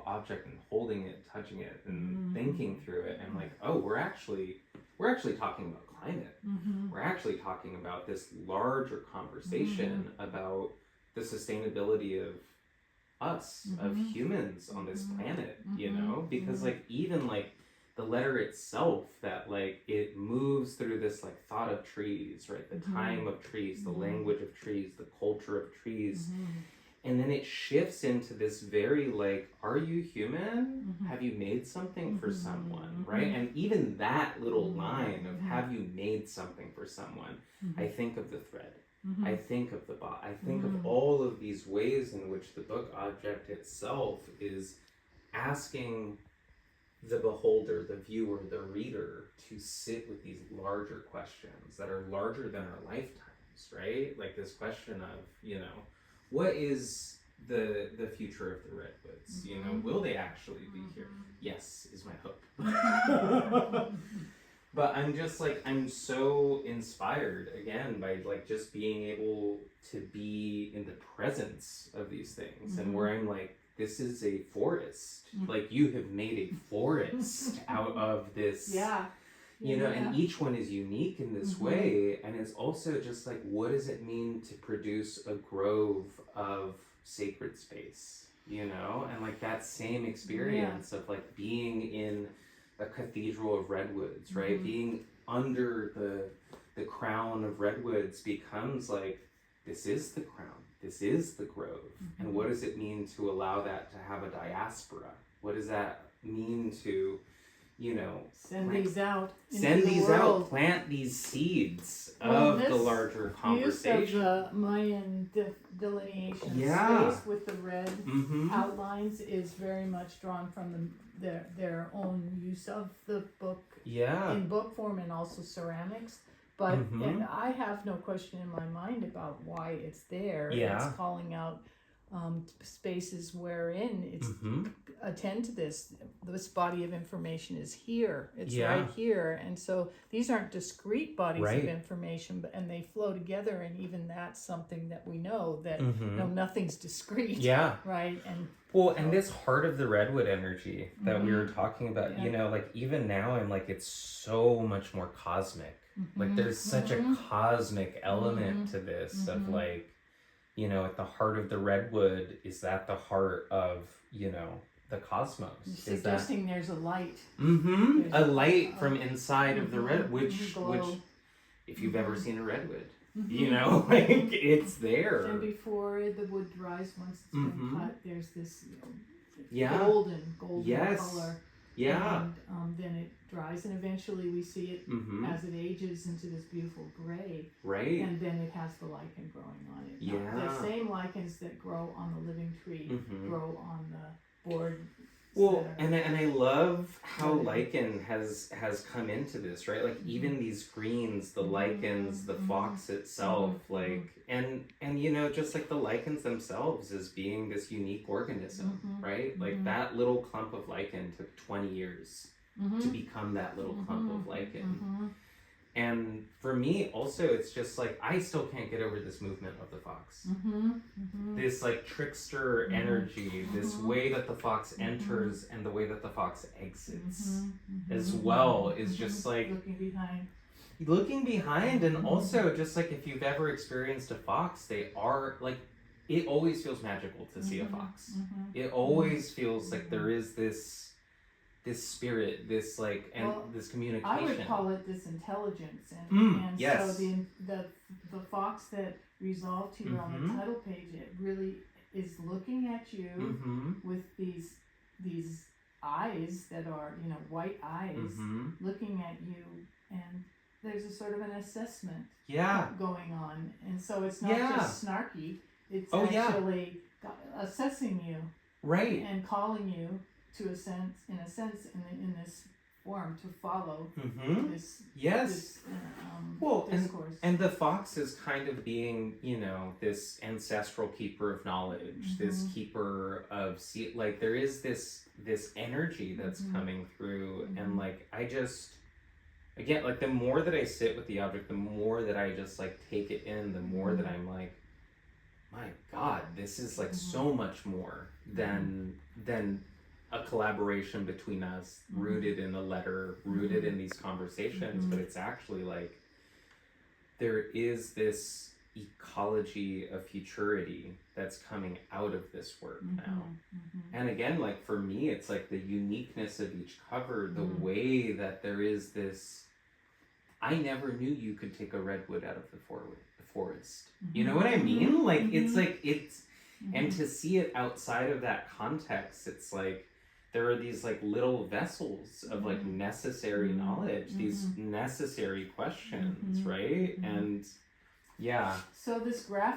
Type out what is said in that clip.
object and holding it, touching it, and thinking through it, and like, oh, we're actually talking about climate. We're actually talking about this larger conversation about the sustainability of us, of humans on this planet, you know, because like even like the letter itself, that like it moves through this like thought of trees, right? The time of trees, the language of trees, the culture of trees. And then it shifts into this very like, are you human? Have you made something for someone, right? And even that little line of have you made something for someone, I think of the thread. I think of the bot. I think of all of these ways in which the book object itself is asking the beholder, the viewer, the reader to sit with these larger questions that are larger than our lifetimes, right? Like this question of, you know, what is the future of the redwoods? You know, will they actually be here? Yes, is my hope. But I'm just like, I'm so inspired again by like just being able to be in the presence of these things, and where I'm like, this is a forest. Like you have made a forest out of this. You know, and each one is unique in this way, and it's also just like, what does it mean to produce a grove of sacred space, you know? And like that same experience of like being in a cathedral of redwoods, right? Being under the crown of redwoods becomes like, this is the crown, this is the grove. And what does it mean to allow that to have a diaspora? What does that mean to, you know, send these out, plant these seeds of the larger conversation. Use of the Mayan delineation space with the red outlines is very much drawn from their own use of the book in book form, and also ceramics. But and I have no question in my mind about why it's there. It's calling out spaces wherein it's attend to this body of information is here, it's right here. And so these aren't discrete bodies of information, but and they flow together, and even that's something that we know that no, nothing's discrete, right? And well, and this heart of the redwood energy that we were talking about, you know, like even now I'm like, it's so much more cosmic. Like there's such a cosmic element to this of like, you know, at the heart of the redwood, is that the heart of, you know, the cosmos? You're suggesting there's a light. A light from inside of the red, which if you've ever seen a redwood, you know, like it's there. And before the wood dries, once it's been cut, there's this golden color. And then it dries, and eventually we see it as it ages into this beautiful gray. Right. And then it has the lichen growing on it. The same lichens that grow on the living tree grow on the board. Well, and I love how lichen has come into this, right? Like even these greens, the lichens, the fox itself, like and you know, just like the lichens themselves as being this unique organism, right? Like that little clump of lichen took 20 years to become that little clump of lichen. And for me also, it's just like, I still can't get over this movement of the fox. This like trickster energy, this way that the fox enters and the way that the fox exits as well is just like looking behind. And also just like, if you've ever experienced a fox, they are like, it always feels magical to see a fox. It always feels like there is this spirit, this like, and this communication. I would call it this intelligence, and so the fox that resolved here on the title page, it really is looking at you with these eyes that are, you know, white eyes, looking at you, and there's a sort of an assessment going on, and so it's not just snarky, it's actually assessing you, right, and calling you to a sense, in this form, to follow this discourse. And the fox is kind of being, you know, this ancestral keeper of knowledge, this keeper of like there is this energy that's coming through, and like I just, again, like the more that I sit with the object, the more that I just like take it in, the more that I'm like, my God, this is like so much more than a collaboration between us, rooted in a letter, rooted in these conversations, but it's actually like there is this ecology of futurity that's coming out of this work now. And again, like for me, it's like the uniqueness of each cover, the way that there is this, I never knew you could take a redwood out of the forest. You know what I mean? Like it's and to see it outside of that context, it's like there are these like little vessels of like necessary knowledge, these necessary questions, right? And yeah. So this graphic